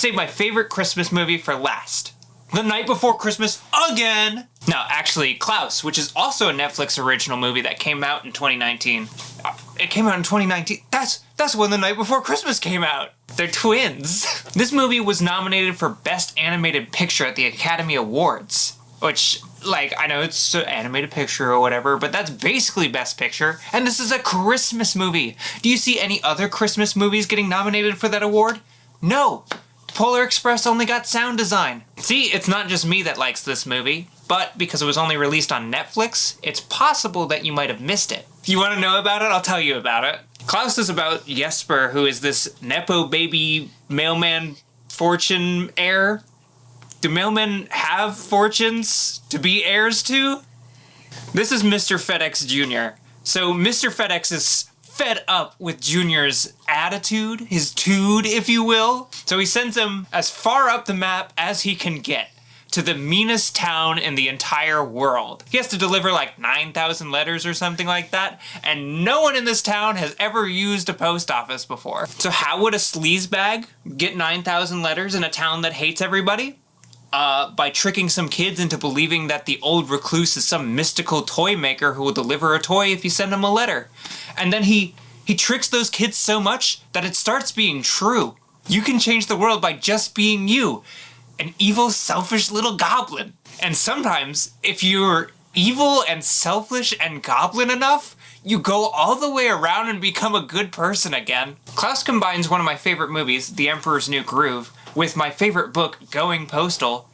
saved my favorite Christmas movie for last. The Night Before Christmas again! No, actually, Klaus, which is also a Netflix original movie that came out in 2019. It came out in 2019. That's when The Night Before Christmas came out. They're twins. This movie was nominated for Best Animated Picture at the Academy Awards. Which, like, I know it's an animated picture or whatever, but that's basically Best Picture. And this is a Christmas movie. Do you see any other Christmas movies getting nominated for that award? No. Polar Express only got sound design. See, it's not just me that likes this movie, but because it was only released on Netflix, it's possible that you might have missed it. If you want to know about it, I'll tell you about it. Klaus is about Jesper, who is this Nepo baby mailman fortune heir. Do mailmen have fortunes to be heirs to? This is Mr. FedEx Jr. So Mr. FedEx is fed up with Junior's attitude, his tude, if you will. So he sends him as far up the map as he can get, to the meanest town in the entire world. He has to deliver like 9,000 letters or something like that, and no one in this town has ever used a post office before. So how would a sleazebag get 9,000 letters in a town that hates everybody? By tricking some kids into believing that the old recluse is some mystical toy maker who will deliver a toy if you send him a letter. And then he tricks those kids so much that it starts being true. You can change the world by just being you. An evil, selfish little goblin. And sometimes, if you're evil and selfish and goblin enough, you go all the way around and become a good person again. Klaus combines one of my favorite movies, The Emperor's New Groove, with my favorite book, Going Postal,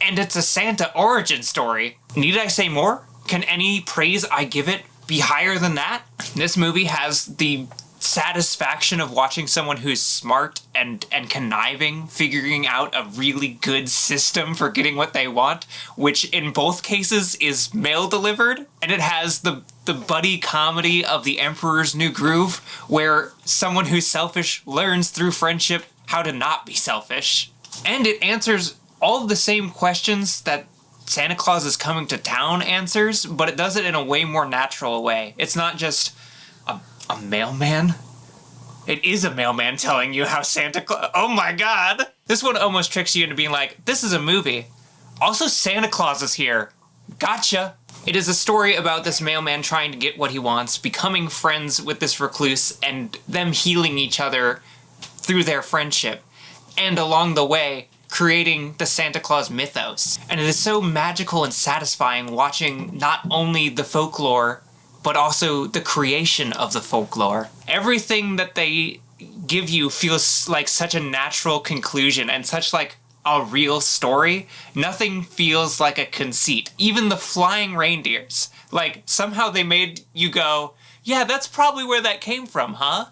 and it's a Santa origin story. Need I say more? Can any praise I give it be higher than that? This movie has the satisfaction of watching someone who's smart and conniving, figuring out a really good system for getting what they want, which in both cases is mail delivered. And it has the buddy comedy of The Emperor's New Groove, where someone who's selfish learns through friendship how to not be selfish. And it answers all of the same questions that Santa Claus is Coming to Town answers, but it does it in a way more natural way. It's not just a mailman. It is a mailman telling you how Santa Claus... Oh my god! This one almost tricks you into being like, this is a movie. Also, Santa Claus is here. Gotcha! It is a story about this mailman trying to get what he wants, becoming friends with this recluse, and them healing each other through their friendship. And along the way, creating the Santa Claus mythos. And it is so magical and satisfying watching not only the folklore, but also the creation of the folklore. Everything that they give you feels like such a natural conclusion and such like a real story. Nothing feels like a conceit. Even the flying reindeers. Like, somehow they made you go, yeah, that's probably where that came from, huh?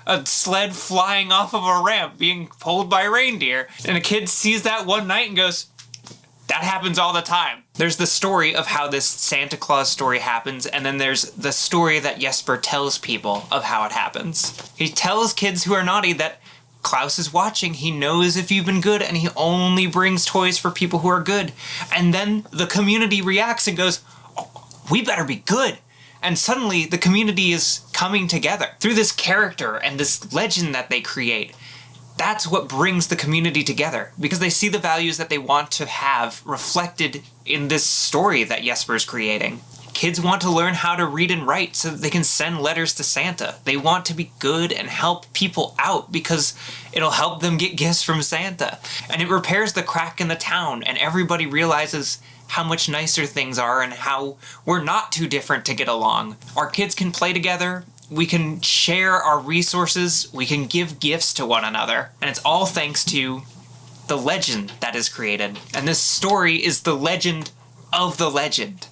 A sled flying off of a ramp being pulled by reindeer. And a kid sees that one night and goes, that happens all the time. There's the story of how this Santa Claus story happens, and then there's the story that Jesper tells people of how it happens. He tells kids who are naughty that Klaus is watching, he knows if you've been good, and he only brings toys for people who are good. And then the community reacts and goes, oh, we better be good. And suddenly the community is coming together through this character and this legend that they create. That's what brings the community together, because they see the values that they want to have reflected in this story that Jesper's creating. Kids want to learn how to read and write so that they can send letters to Santa. They want to be good and help people out because it'll help them get gifts from Santa. And it repairs the crack in the town, and everybody realizes how much nicer things are and how we're not too different to get along. Our kids can play together. We can share our resources, we can give gifts to one another, and it's all thanks to the legend that is created. And this story is the legend of the legend,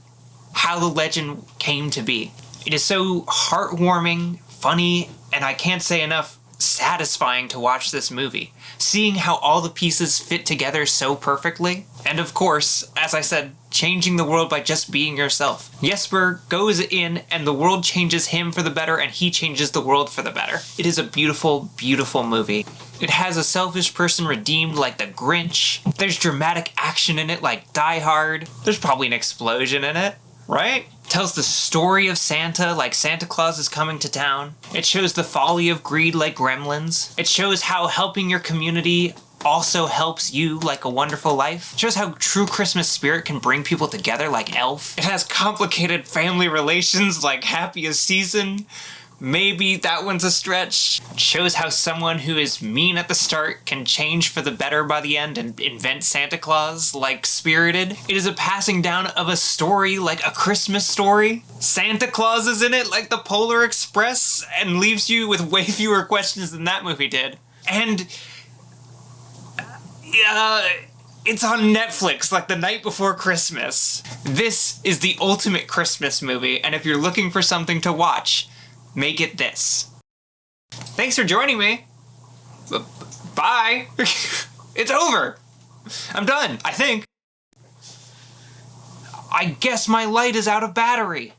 how the legend came to be. It is so heartwarming, funny, and I can't say enough, satisfying to watch this movie. Seeing how all the pieces fit together so perfectly. And of course, as I said, changing the world by just being yourself. Jesper goes in and the world changes him for the better and he changes the world for the better. It is a beautiful, beautiful movie. It has a selfish person redeemed like the Grinch. There's dramatic action in it like Die Hard. There's probably an explosion in it, right? Tells the story of Santa like Santa Claus is Coming to Town. It shows the folly of greed like Gremlins. It shows how helping your community also helps you like a wonderful life. It shows how true Christmas spirit can bring people together like Elf. It has complicated family relations like Happiest Season. Maybe that one's a stretch. It shows how someone who is mean at the start can change for the better by the end and invent Santa Claus, like Spirited. It is a passing down of a story like A Christmas Story. Santa Claus is in it like the Polar Express and leaves you with way fewer questions than that movie did. And it's on Netflix like the night before Christmas. This is the ultimate Christmas movie, and if you're looking for something to watch, make it this. Thanks for joining me. Bye. It's over. I'm done, I think. I guess my light is out of battery.